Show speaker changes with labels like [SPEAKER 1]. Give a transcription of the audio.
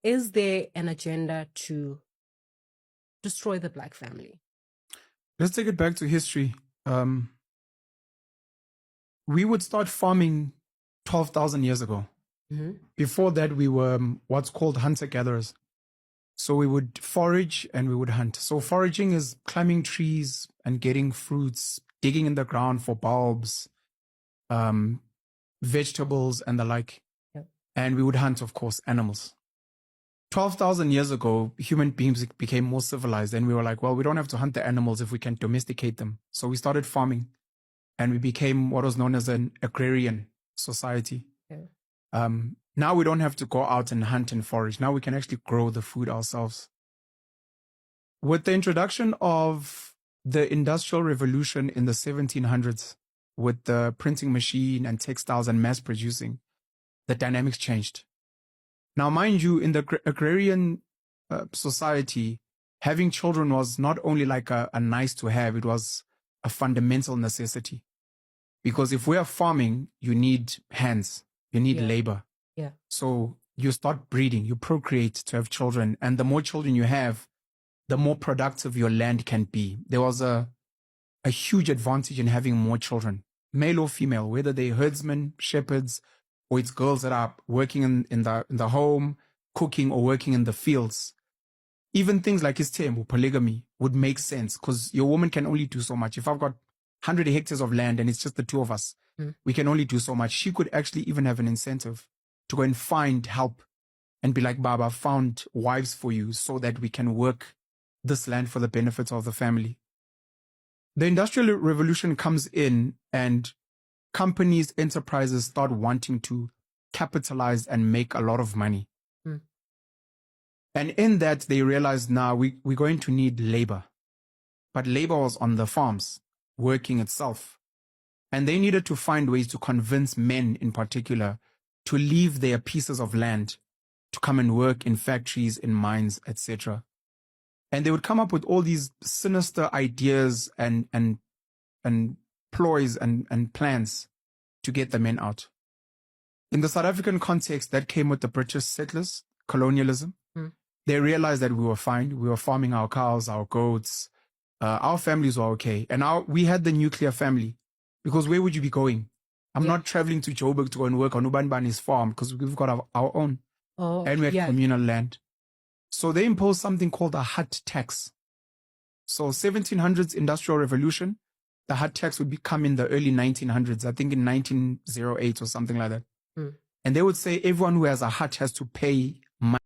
[SPEAKER 1] is there an agenda to destroy the Black family?
[SPEAKER 2] Let's take it back to history. We would start farming 12,000 years ago.
[SPEAKER 1] Mm-hmm.
[SPEAKER 2] Before that, we were what's called hunter-gatherers. So we would forage and we would hunt. So foraging is climbing trees and getting fruits, digging in the ground for bulbs, vegetables and the like.
[SPEAKER 1] Yep.
[SPEAKER 2] And we would hunt, of course, animals. 12,000 years ago, human beings became more civilized and we were like, well, we don't have to hunt the animals if we can domesticate them. So we started farming and we became what was known as an agrarian society.
[SPEAKER 1] Yeah.
[SPEAKER 2] Now we don't have to go out and hunt and forage. Now we can actually grow the food ourselves. With the introduction of the Industrial Revolution in the 1700s, with the printing machine and textiles and mass producing, the dynamics changed. Now, mind you, in the agrarian society, having children was not only like a nice to have, it was a fundamental necessity. Because if we are farming, you need hands, you need labor.
[SPEAKER 1] Yeah.
[SPEAKER 2] So you start breeding, you procreate to have children. And the more children you have, the more productive your land can be. There was a huge advantage in having more children, male or female, whether they're herdsmen, shepherds, or it's girls that are working in the home, cooking or working in the fields. Even things like isithembu, polygamy, would make sense because your woman can only do so much. If I've got 100 hectares of land and it's just the two of us, we can only do so much. She could actually even have an incentive to go and find help and be like, Baba, I found wives for you so that we can work this land for the benefit of the family. The Industrial Revolution comes in and companies, enterprises start wanting to capitalize and make a lot of money. And in that, they realized now we're going to need labor. But labor was on the farms, working itself. And they needed to find ways to convince men in particular to leave their pieces of land to come and work in factories, in mines, etc. And they would come up with all these sinister ideas and ploys and plans to get the men out. In the South African context, that came with the British settlers, colonialism. They realized that we were fine. We were farming our cows, our goats. Our families were okay. And we had the nuclear family. Because where would you be going? I'm not traveling to Joburg to go and work on Ubanbani's farm because we've got our own.
[SPEAKER 1] Oh,
[SPEAKER 2] and we had communal land. So they imposed something called a hut tax. So 1700s Industrial Revolution, the hut tax would come in the early 1900s, I think in 1908 or something like that. And they would say everyone who has a hut has to pay money